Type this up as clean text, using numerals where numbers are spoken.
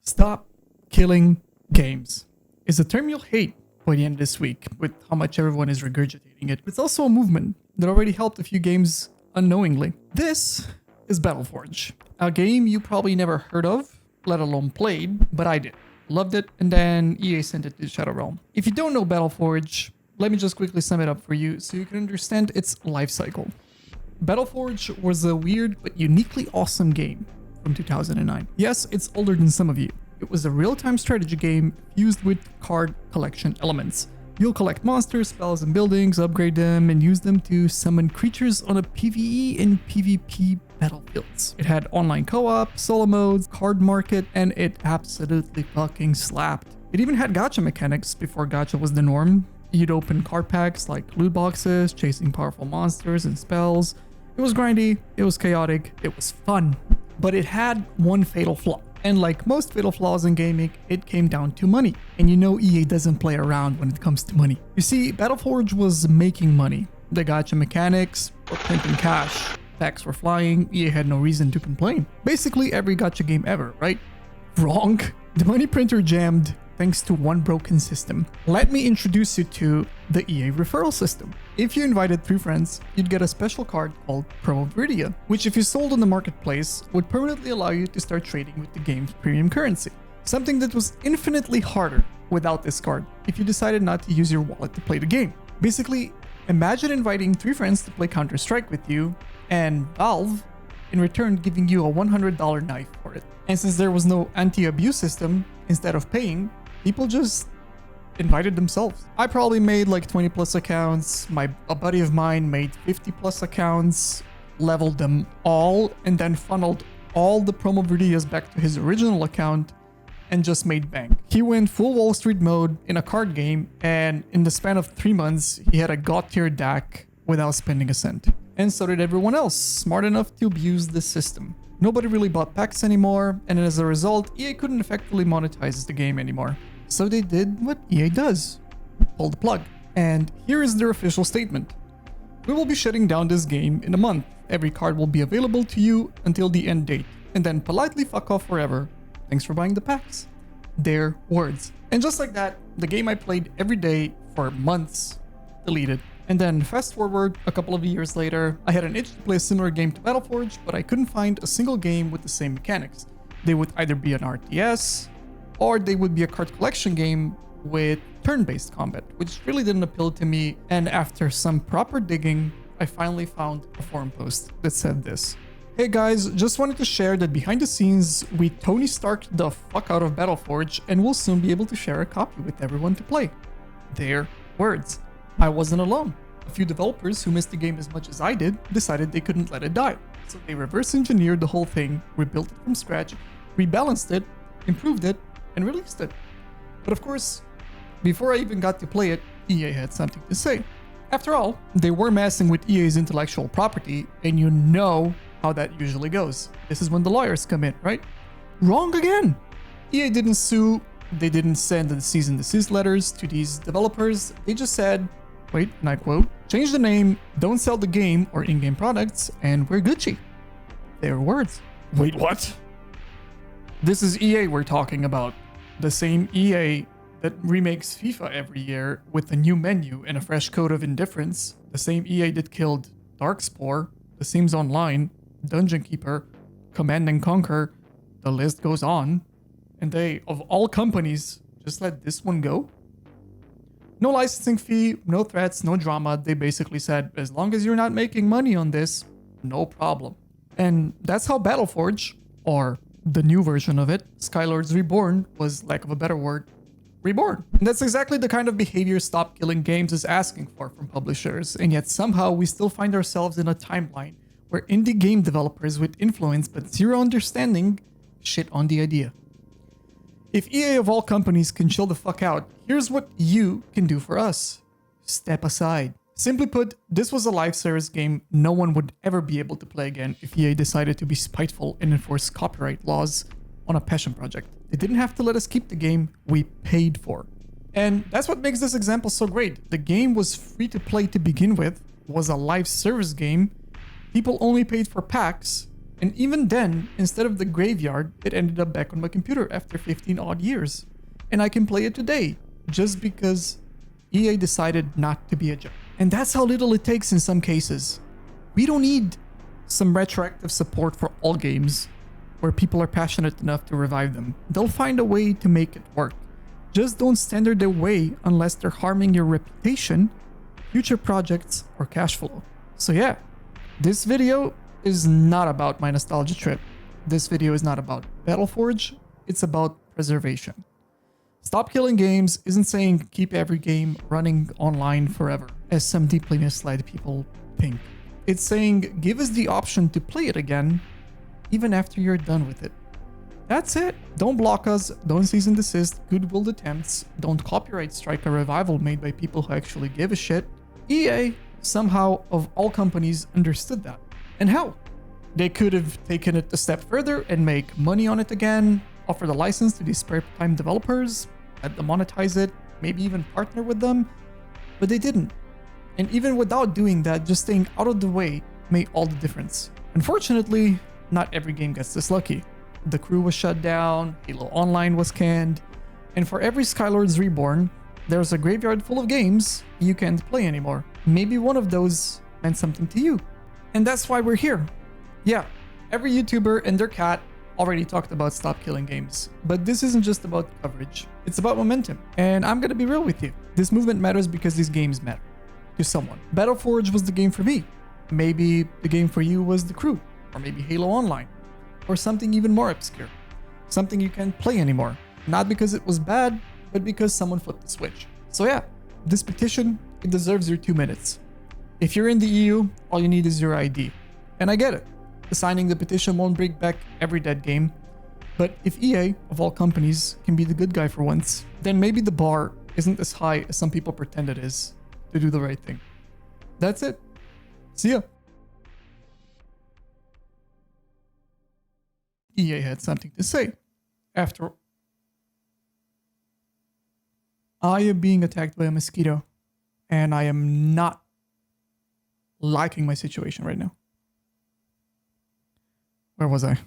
Stop killing games is a term you'll hate by the end of this week with how much everyone is regurgitating it. It's also a movement that already helped a few games unknowingly. This is Battleforge, a game you probably never heard of, let alone played, but I did. Loved it, and then EA sent it to Shadow Realm. If you don't know Battleforge, let me just quickly sum it up for you so you can understand its life cycle. Battleforge was a weird but uniquely awesome game from 2009. Yes, it's older than some of you. It was a real-time strategy game fused with card collection elements. You'll collect monsters, spells, and buildings, upgrade them, and use them to summon creatures on a PvE and PvP battlefields. It had online co-op, solo modes, card market, and it absolutely fucking slapped. It even had gacha mechanics before gacha was the norm. You'd open card packs like loot boxes, chasing powerful monsters and spells. It was grindy, it was chaotic, it was fun. But it had one fatal flaw. And like most fatal flaws in gaming, it came down to money. And you know EA doesn't play around when it comes to money. You see, Battleforge was making money. The gacha mechanics were printing cash. Packs were flying, EA had no reason to complain. Basically every gacha game ever, right? Wrong. The money printer jammed thanks to one broken system. Let me introduce you to the EA referral system. If you invited 3 friends, you'd get a special card called Promo Viridia, which if you sold on the marketplace, would permanently allow you to start trading with the game's premium currency. Something that was infinitely harder without this card if you decided not to use your wallet to play the game. Basically, imagine inviting 3 friends to play Counter-Strike with you, and Valve, in return, giving you a $100 knife for it. And since there was no anti-abuse system, instead of paying, people just invited themselves. I probably made like 20 plus accounts. A buddy of mine made 50 plus accounts, leveled them all, and then funneled all the promo Viridias back to his original account and just made bank. He went full Wall Street mode in a card game, and in the span of 3 months, he had a God tier DAC without spending a cent. And so did everyone else, smart enough to abuse the system. Nobody really bought packs anymore, and as a result, EA couldn't effectively monetize the game anymore. So they did what EA does, pull the plug. And here is their official statement. We will be shutting down this game in a month. Every card will be available to you until the end date, and then politely fuck off forever. Thanks for buying the packs. Their words. And just like that, the game I played every day for months deleted. And then fast forward a couple of years later, I had an itch to play a similar game to Battleforge, but I couldn't find a single game with the same mechanics. They would either be an RTS, or they would be a card collection game with turn-based combat, which really didn't appeal to me. And after some proper digging, I finally found a forum post that said this. Hey guys, just wanted to share that behind the scenes, we Tony Starked the fuck out of Battleforge, and we'll soon be able to share a copy with everyone to play. Their words. I wasn't alone. A few developers who missed the game as much as I did decided they couldn't let it die. So they reverse engineered the whole thing, rebuilt it from scratch, rebalanced it, improved it, and released it. But of course, before I even got to play it, EA had something to say. After all, they were messing with EA's intellectual property, and you know how that usually goes. This is when the lawyers come in, right? Wrong again! EA didn't sue, they didn't send the cease and desist letters to these developers, they just said, wait, and I quote, change the name, don't sell the game or in-game products, and we're Gucci. Their words. Wait, what? This is EA we're talking about. The same EA that remakes FIFA every year with a new menu and a fresh coat of indifference. The same EA that killed Darkspore, The Sims Online, Dungeon Keeper, Command and Conquer, the list goes on. And they, of all companies, just let this one go? No licensing fee, no threats, no drama. They basically said, as long as you're not making money on this, no problem. And that's how Battleforge, or the new version of it, Skylords Reborn, was, lack of a better word, reborn. And that's exactly the kind of behavior Stop Killing Games is asking for from publishers, and yet somehow we still find ourselves in a timeline where indie game developers with influence but zero understanding shit on the idea. If EA of all companies can chill the fuck out, here's what you can do for us. Step aside. Simply put, this was a live service game no one would ever be able to play again if EA decided to be spiteful and enforce copyright laws on a passion project. They didn't have to let us keep the game we paid for. And that's what makes this example so great. The game was free to play to begin with, was a live service game, people only paid for packs, And even then, instead of the graveyard, it ended up back on my computer after 15 odd years. And I can play it today, just because EA decided not to be a joke. And that's how little it takes in some cases. We don't need some retroactive support for all games where people are passionate enough to revive them. They'll find a way to make it work. Just don't stand in their way unless they're harming your reputation, future projects, or cash flow. So yeah, this video is not about my nostalgia trip. This video is not about Battleforge, it's about preservation. Stop killing games isn't saying keep every game running online forever, as some deeply misled people think. It's saying give us the option to play it again, even after you're done with it. That's it. Don't block us, don't cease and desist good-willed attempts, don't copyright strike a revival made by people who actually give a shit. EA, somehow, of all companies, understood that. And hell, they could have taken it a step further and make money on it again, offer the license to these spare-time developers, let them monetize it, maybe even partner with them, but they didn't. And even without doing that, just staying out of the way made all the difference. Unfortunately, not every game gets this lucky. The Crew was shut down, Halo Online was canned, and for every Skylords Reborn, there's a graveyard full of games you can't play anymore. Maybe one of those meant something to you. And that's why we're here. Yeah, every YouTuber and their cat already talked about stop killing games. But this isn't just about coverage, it's about momentum. And I'm gonna be real with you. This movement matters because these games matter to someone. Battleforge was the game for me. Maybe the game for you was The Crew, or maybe Halo Online, or something even more obscure. Something you can't play anymore. Not because it was bad, but because someone flipped the switch. So yeah, this petition, it deserves your 2 minutes. If you're in the EU, all you need is your ID. And I get it. Signing the petition won't bring back every dead game. But if EA, of all companies, can be the good guy for once, then maybe the bar isn't as high as some people pretend it is to do the right thing. That's it. See ya. EA had something to say. After I am being attacked by a mosquito, and I am not liking my situation right now. Where was I?